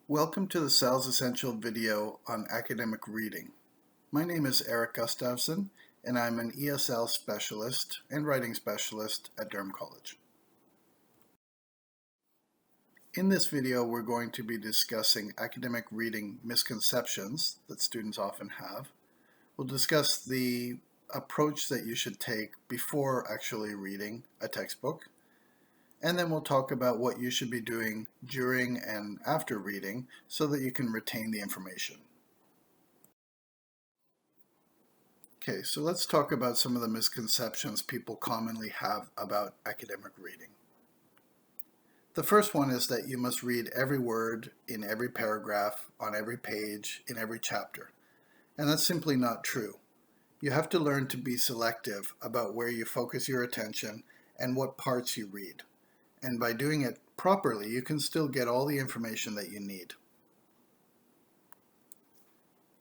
Welcome to the SALS Essential video on academic reading. My name is Eric Gustafson, and I'm an ESL specialist and writing specialist at Durham College. In this video, we're going to be discussing academic reading misconceptions that students often have. We'll discuss the approach that you should take before actually reading a textbook. And then we'll talk about what you should be doing during and after reading so that you can retain the information. Okay, so let's talk about some of the misconceptions people commonly have about academic reading. The first one is that you must read every word in every paragraph, on every page, in every chapter. And that's simply not true. You have to learn to be selective about where you focus your attention and what parts you read. And by doing it properly, you can still get all the information that you need.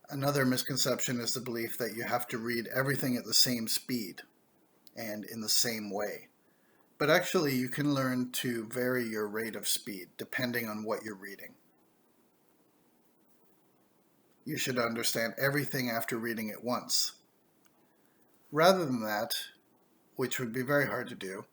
Another misconception is the belief that you have to read everything at the same speed and in the same way. But actually, you can learn to vary your rate of speed depending on what you're reading. You should understand everything after reading it once. Rather than that, which would be very hard to do,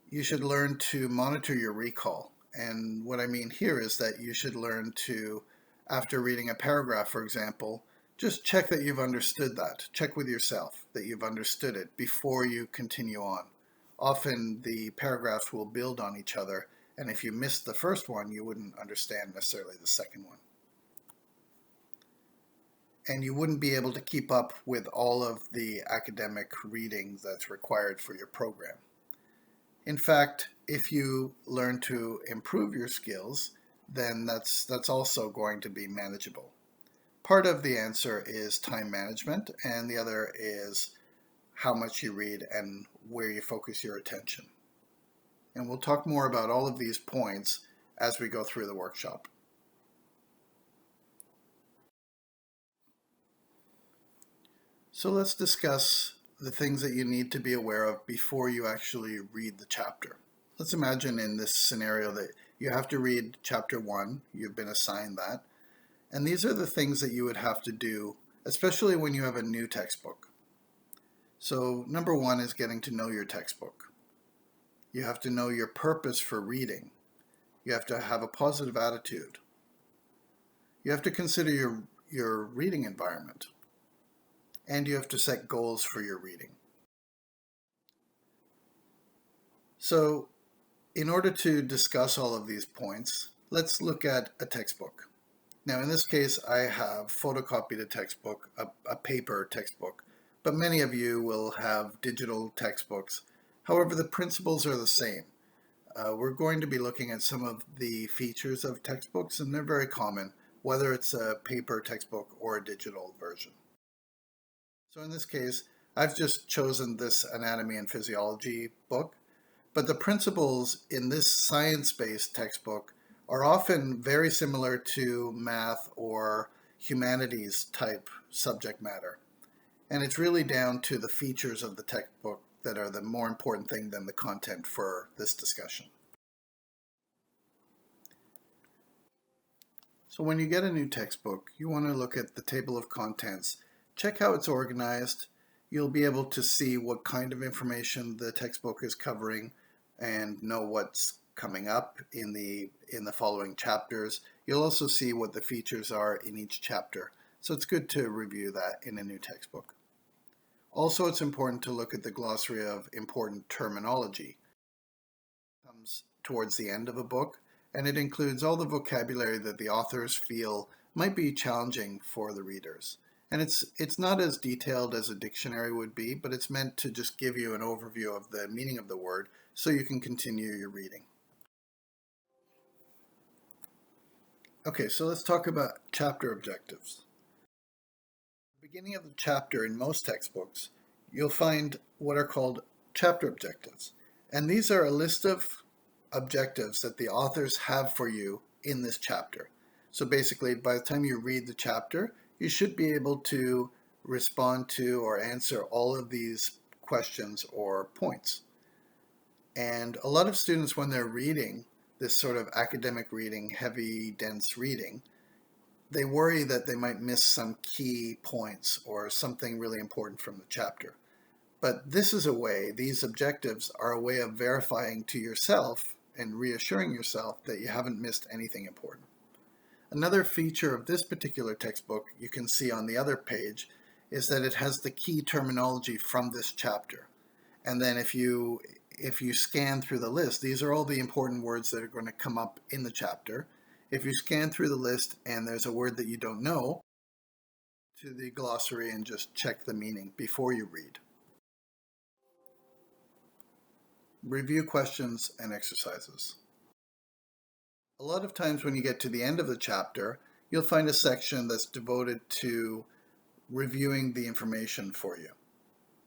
you should learn to monitor your recall. And what I mean here is that you should learn to, after reading a paragraph, for example, just check that you've understood that. Check with yourself that you've understood it before you continue on. Often the paragraphs will build on each other, and if you missed the first one, you wouldn't understand necessarily the second one. And you wouldn't be able to keep up with all of the academic reading that's required for your program. In fact, if you learn to improve your skills, then that's also going to be manageable. Part of the answer is time management, and the other is how much you read and where you focus your attention. And we'll talk more about all of these points as we go through the workshop. So let's discuss the things that you need to be aware of before you actually read the chapter. Let's imagine in this scenario that you have to read chapter 1, you've been assigned that, and these are the things that you would have to do, especially when you have a new textbook. So number 1 is getting to know your textbook. You have to know your purpose for reading. You have to have a positive attitude. You have to consider your reading environment. And you have to set goals for your reading. So in order to discuss all of these points, let's look at a textbook. Now in this case, I have photocopied a textbook, a paper textbook, but many of you will have digital textbooks. However, the principles are the same. We're going to be looking at some of the features of textbooks, and they're very common, whether it's a paper textbook or a digital version. So in this case, I've just chosen this anatomy and physiology book, but the principles in this science-based textbook are often very similar to math or humanities type subject matter. And it's really down to the features of the textbook that are the more important thing than the content for this discussion. So when you get a new textbook, you want to look at the table of contents, check how it's organized. You'll be able to see what kind of information the textbook is covering and know what's coming up in the following chapters. You'll also see what the features are in each chapter. So it's good to review that in a new textbook. Also, it's important to look at the glossary of important terminology. It comes towards the end of a book, and it includes all the vocabulary that the authors feel might be challenging for the readers. And it's not as detailed as a dictionary would be, but it's meant to just give you an overview of the meaning of the word so you can continue your reading. Okay, so let's talk about chapter objectives. At the beginning of the chapter in most textbooks, you'll find what are called chapter objectives. And these are a list of objectives that the authors have for you in this chapter. So basically, by the time you read the chapter, you should be able to respond to or answer all of these questions or points. And a lot of students, when they're reading this sort of academic reading, heavy, dense reading, they worry that they might miss some key points or something really important from the chapter. But this is a way, these objectives are a way of verifying to yourself and reassuring yourself that you haven't missed anything important. Another feature of this particular textbook you can see on the other page is that it has the key terminology from this chapter. And then if you scan through the list, these are all the important words that are going to come up in the chapter. If you scan through the list and there's a word that you don't know, to the glossary and just check the meaning before you read. Review questions and exercises. A lot of times when you get to the end of the chapter, you'll find a section that's devoted to reviewing the information for you,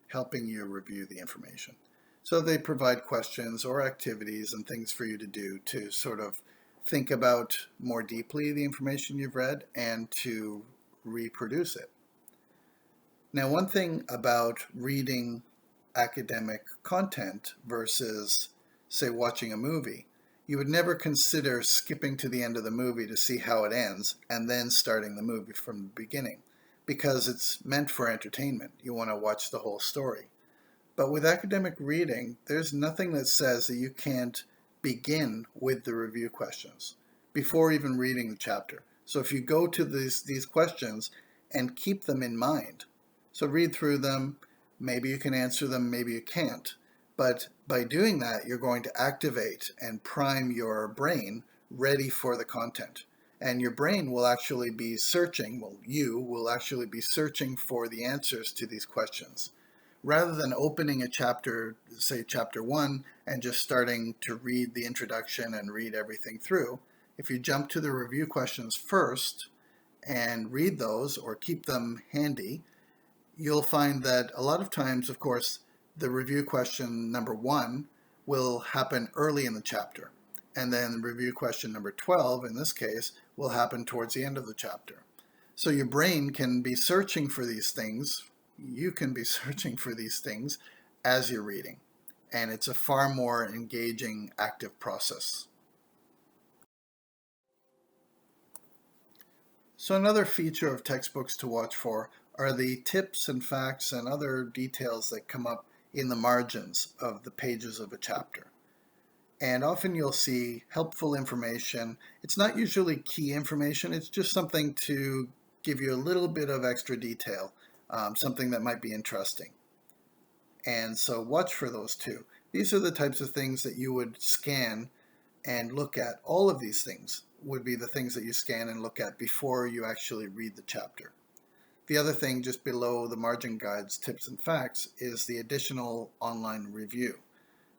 helping you review the information. So they provide questions or activities and things for you to do to sort of think about more deeply the information you've read and to reproduce it. Now, one thing about reading academic content versus, say, watching a movie, you would never consider skipping to the end of the movie to see how it ends and then starting the movie from the beginning, because it's meant for entertainment. You want to watch the whole story. But with academic reading, there's nothing that says that you can't begin with the review questions before even reading the chapter. So if you go to these questions and keep them in mind, so read through them, maybe you can answer them, maybe you can't. But by doing that, you're going to activate and prime your brain ready for the content. And your brain will actually be searching, well, you will actually be searching for the answers to these questions. Rather than opening a chapter, say chapter 1, and just starting to read the introduction and read everything through, if you jump to the review questions first and read those or keep them handy, you'll find that a lot of times, of course, the review question number 1 will happen early in the chapter. And then review question number 12, in this case, will happen towards the end of the chapter. So your brain can be searching for these things. You can be searching for these things as you're reading. And it's a far more engaging, active process. So another feature of textbooks to watch for are the tips and facts and other details that come up in the margins of the pages of a chapter. And often you'll see helpful information. It's not usually key information, it's just something to give you a little bit of extra detail, something that might be interesting. And so watch for those too. These are the types of things that you would scan and look at. All of these things would be the things that you scan and look at before you actually read the chapter. The other thing just below the margin guides, tips and facts, is the additional online review.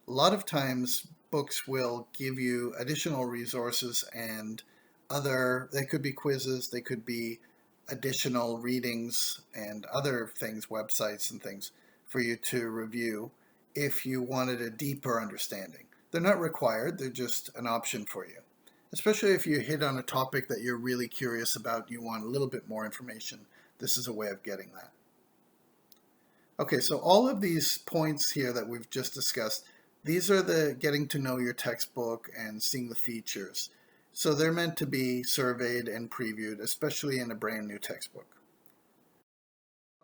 A lot of times books will give you additional resources and they could be quizzes, they could be additional readings and other things, websites and things for you to review if you wanted a deeper understanding. They're not required, they're just an option for you. Especially if you hit on a topic that you're really curious about, you want a little bit more information. This is a way of getting that. Okay, so all of these points here that we've just discussed, these are the getting to know your textbook and seeing the features. So they're meant to be surveyed and previewed, especially in a brand new textbook.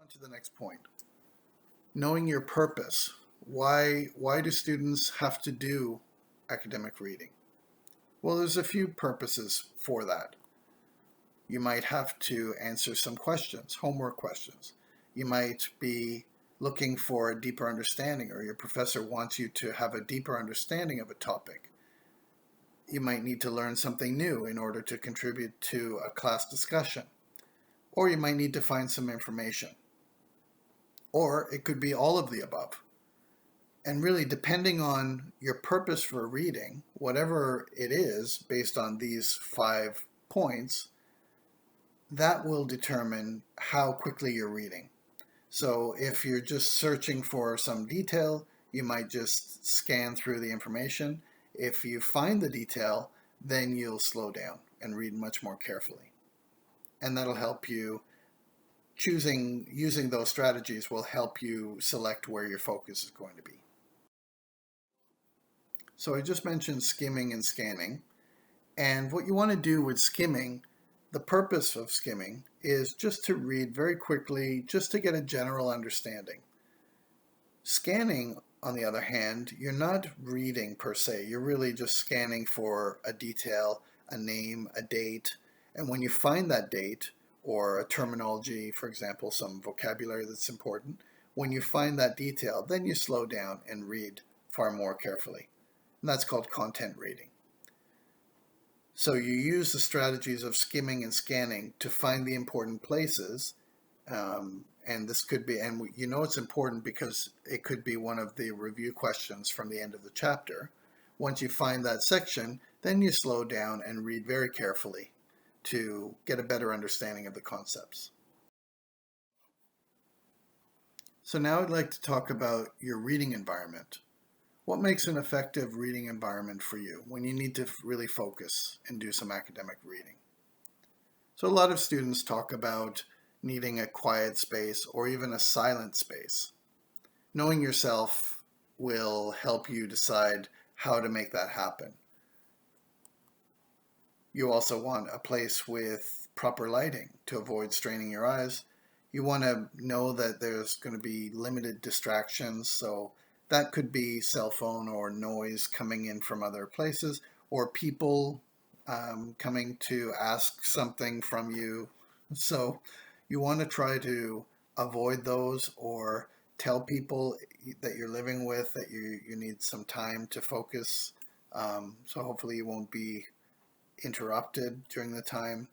On to the next point. Knowing your purpose. Why do students have to do academic reading? Well, there's a few purposes for that. You might have to answer some questions, homework questions. You might be looking for a deeper understanding, or your professor wants you to have a deeper understanding of a topic. You might need to learn something new in order to contribute to a class discussion. Or you might need to find some information. Or it could be all of the above. And really, depending on your purpose for reading, whatever it is, based on these 5 points, that will determine how quickly you're reading. So if you're just searching for some detail, you might just scan through the information. If you find the detail, then you'll slow down and read much more carefully. And that'll help you. Using those strategies will help you select where your focus is going to be. So I just mentioned skimming and scanning. And what you want to do with skimming The purpose of skimming is just to read very quickly, just to get a general understanding. Scanning, on the other hand, you're not reading per se. You're really just scanning for a detail, a name, a date. And when you find that date or a terminology, for example, some vocabulary that's important, when you find that detail, then you slow down and read far more carefully. And that's called content reading. So you use the strategies of skimming and scanning to find the important places. And this could be, and you know it's important because it could be one of the review questions from the end of the chapter. Once you find that section, then you slow down and read very carefully to get a better understanding of the concepts. So now I'd like to talk about your reading environment. What makes an effective reading environment for you when you need to really focus and do some academic reading? So a lot of students talk about needing a quiet space or even a silent space. Knowing yourself will help you decide how to make that happen. You also want a place with proper lighting to avoid straining your eyes. You want to know that there's going to be limited distractions, so that could be cell phone or noise coming in from other places, or people coming to ask something from you. So you want to try to avoid those, or tell people that you're living with that you need some time to focus. So hopefully you won't be interrupted during the time.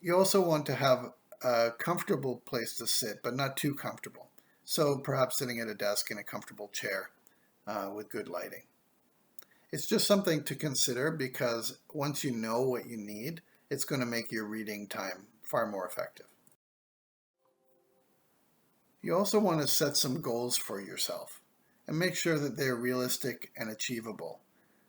You also want to have a comfortable place to sit, but not too comfortable. So perhaps sitting at a desk in a comfortable chair with good lighting. It's just something to consider because once you know what you need, it's going to make your reading time far more effective. You also want to set some goals for yourself and make sure that they're realistic and achievable.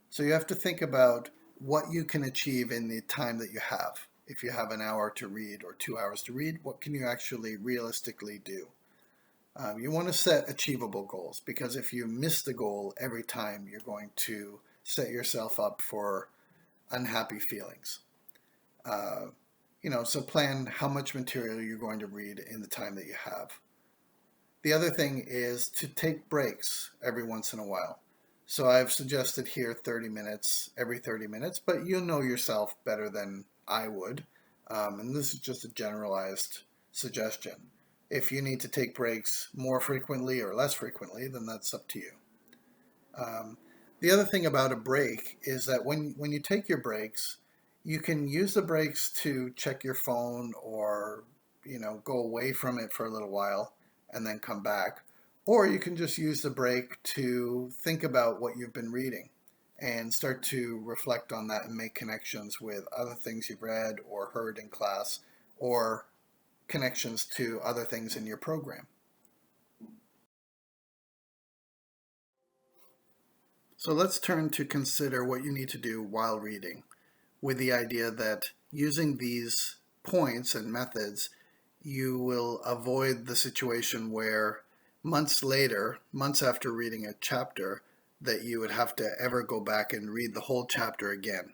So you have to think about what you can achieve in the time that you have. If you have an hour to read or 2 hours to read, what can you actually realistically do? You want to set achievable goals because if you miss the goal every time, you're going to set yourself up for unhappy feelings. So plan how much material you're going to read in the time that you have. The other thing is to take breaks every once in a while. So I've suggested here 30 minutes, every 30 minutes, but you know yourself better than I would. And this is just a generalized suggestion. If you need to take breaks more frequently or less frequently, then that's up to you. The other thing about a break is that when you take your breaks, you can use the breaks to check your phone or, go away from it for a little while and then come back. Or you can just use the break to think about what you've been reading and start to reflect on that and make connections with other things you've read or heard in class or connections to other things in your program. So let's turn to consider what you need to do while reading, with the idea that using these points and methods, you will avoid the situation where months later, months after reading a chapter, that you would have to ever go back and read the whole chapter again.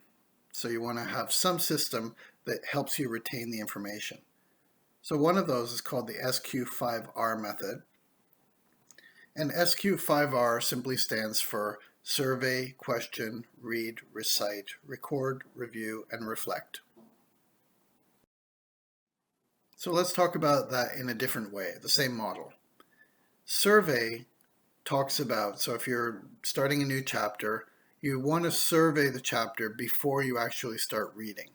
So you want to have some system that helps you retain the information. So one of those is called the SQ5R method. And SQ5R simply stands for survey, question, read, recite, record, review, and reflect. So let's talk about that in a different way, the same model. Survey talks about, so if you're starting a new chapter, you want to survey the chapter before you actually start reading.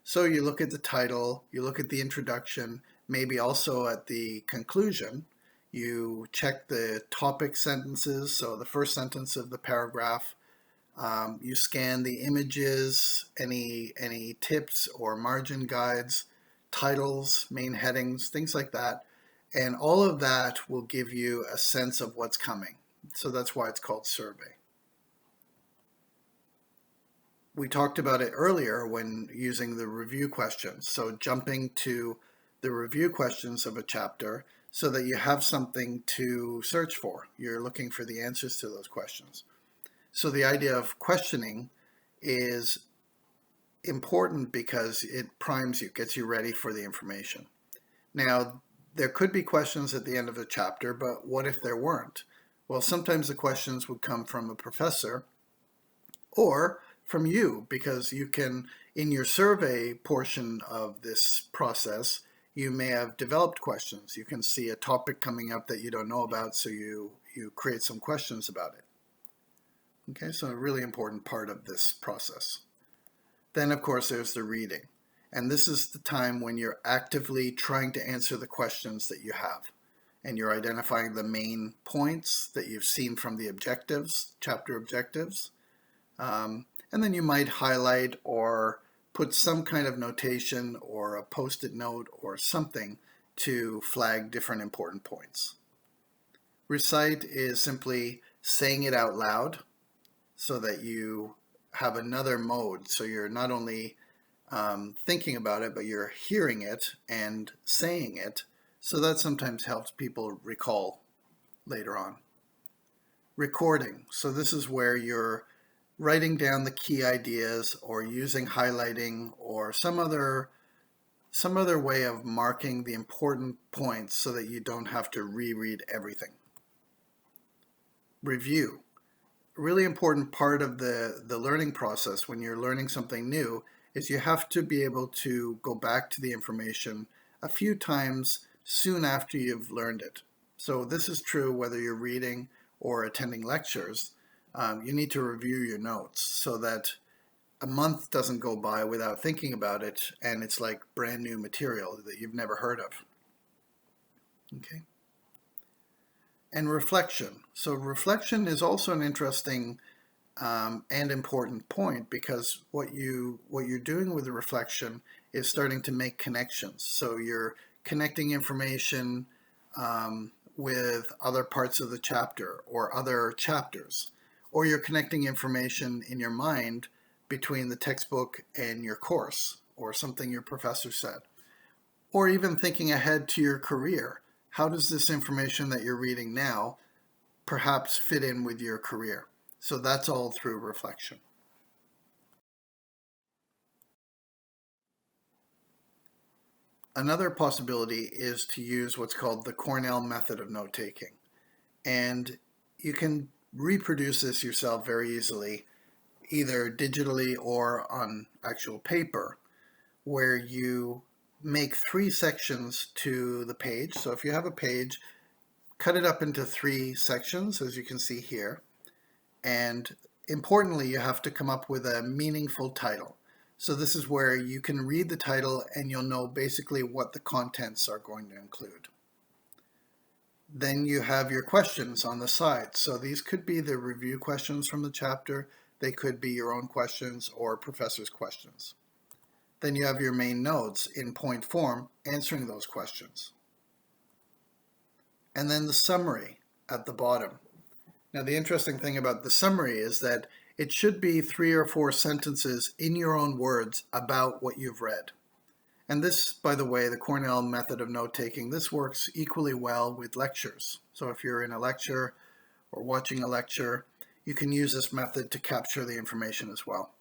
So you look at the title, you look at the introduction, maybe also at the conclusion. You check the topic sentences, so the first sentence of the paragraph. You scan the images, any tips or margin guides, titles, main headings, things like that. And all of that will give you a sense of what's coming. So that's why it's called survey. We talked about it earlier when using the review questions. So jumping to the review questions of a chapter so that you have something to search for. You're looking for the answers to those questions. So the idea of questioning is important because it primes you, gets you ready for the information. Now, there could be questions at the end of a chapter, but what if there weren't? Well, sometimes the questions would come from a professor or from you, because you can, in your survey portion of this process, you may have developed questions. You can see a topic coming up that you don't know about, so you create some questions about it. Okay, so a really important part of this process. Then, of course, there's the reading. And this is the time when you're actively trying to answer the questions that you have. And you're identifying the main points that you've seen from the objectives, chapter objectives. And then you might highlight or put some kind of notation or a post-it note or something to flag different important points. Recite is simply saying it out loud so that you have another mode. So you're not only thinking about it, but you're hearing it and saying it. So that sometimes helps people recall later on. Recording. So this is where you're writing down the key ideas or using highlighting or some other way of marking the important points so that you don't have to reread everything. Review. A really important part of the learning process when you're learning something new is you have to be able to go back to the information a few times soon after you've learned it. So this is true whether you're reading or attending lectures. You need to review your notes so that a month doesn't go by without thinking about it and it's like brand new material that you've never heard of. Okay. And reflection. So reflection is also an interesting and important point, because what you're doing with the reflection is starting to make connections. So you're connecting information with other parts of the chapter or other chapters, or you're connecting information in your mind between the textbook and your course or something your professor said, or even thinking ahead to your career. How does this information that you're reading now perhaps fit in with your career? So that's all through reflection. Another possibility is to use what's called the Cornell method of note-taking. And you can reproduce this yourself very easily, either digitally or on actual paper, where you make 3 sections to the page. So if you have a page, cut it up into 3 sections, as you can see here. And importantly, you have to come up with a meaningful title. So this is where you can read the title and you'll know basically what the contents are going to include. Then you have your questions on the side. So these could be the review questions from the chapter. They could be your own questions or professor's questions. Then you have your main notes in point form answering those questions. And then the summary at the bottom. Now, the interesting thing about the summary is that it should be 3 or 4 sentences in your own words about what you've read. And this, by the way, the Cornell method of note-taking, this works equally well with lectures. So if you're in a lecture or watching a lecture, you can use this method to capture the information as well.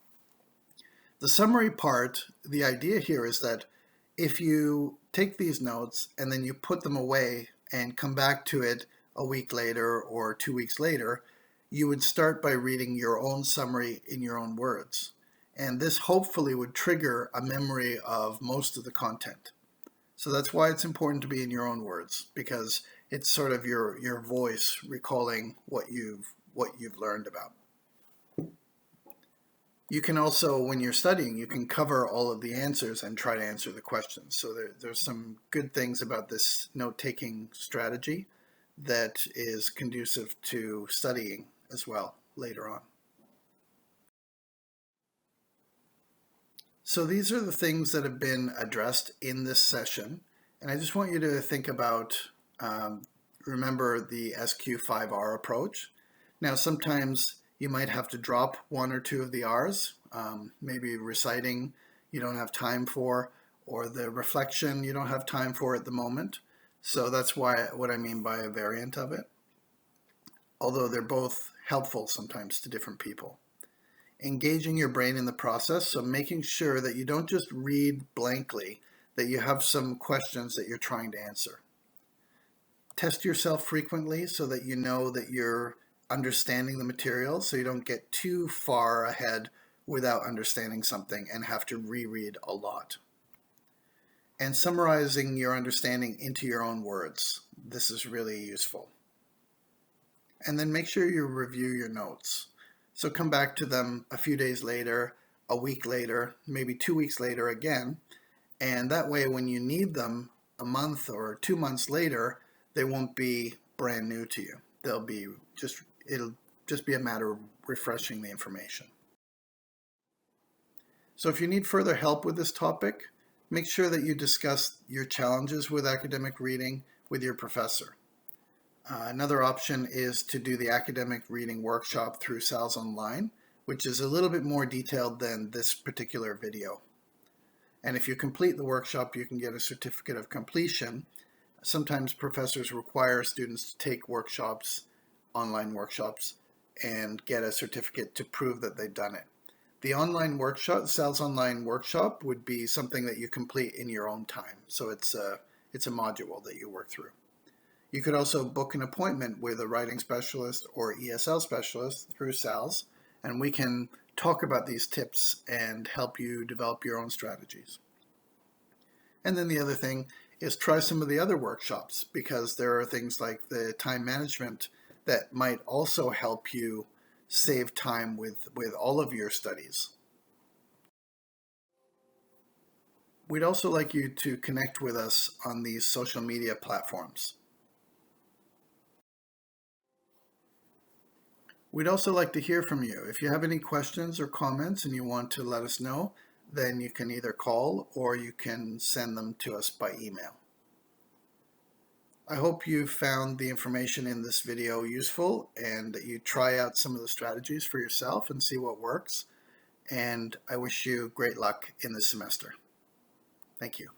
The summary part, the idea here is that if you take these notes and then you put them away and come back to it a week later or 2 weeks later, you would start by reading your own summary in your own words. And this hopefully would trigger a memory of most of the content. So that's why it's important to be in your own words, because it's sort of your voice recalling what you've learned about. You can also, when you're studying, you can cover all of the answers and try to answer the questions. So there's some good things about this note-taking strategy that is conducive to studying as well later on. So these are the things that have been addressed in this session. And I just want you to think about, remember the SQ5R approach. Now, sometimes you might have to drop 1 or 2 of the R's, maybe reciting you don't have time for, or the reflection you don't have time for at the moment. So that's what I mean by a variant of it, although they're both helpful sometimes to different people. engaging your brain in the process, so making sure that you don't just read blankly, that you have some questions that you're trying to answer. Test yourself frequently so that you know that you're understanding the material, so you don't get too far ahead without understanding something and have to reread a lot. And summarizing your understanding into your own words. This is really useful. And then make sure you review your notes. So come back to them a few days later, a week later, maybe 2 weeks later again. And that way, when you need them a month or 2 months later, they won't be brand new to you. It'll just be a matter of refreshing the information. So if you need further help with this topic, make sure that you discuss your challenges with academic reading with your professor. Another option is to do the academic reading workshop through SALS Online, which is a little bit more detailed than this particular video. And if you complete the workshop, you can get a certificate of completion. Sometimes professors require students to take workshops, online workshops, and get a certificate to prove that they've done it. The online workshop, SALS Online workshop, would be something that you complete in your own time. So it's a module that you work through. You could also book an appointment with a writing specialist or ESL specialist through SALS, and we can talk about these tips and help you develop your own strategies. And then the other thing is try some of the other workshops, because there are things like the time management that might also help you save time with all of your studies. We'd also like you to connect with us on these social media platforms. We'd also like to hear from you. If you have any questions or comments and you want to let us know, then you can either call or you can send them to us by email. I hope you found the information in this video useful and that you try out some of the strategies for yourself and see what works. And I wish you great luck in this semester. Thank you.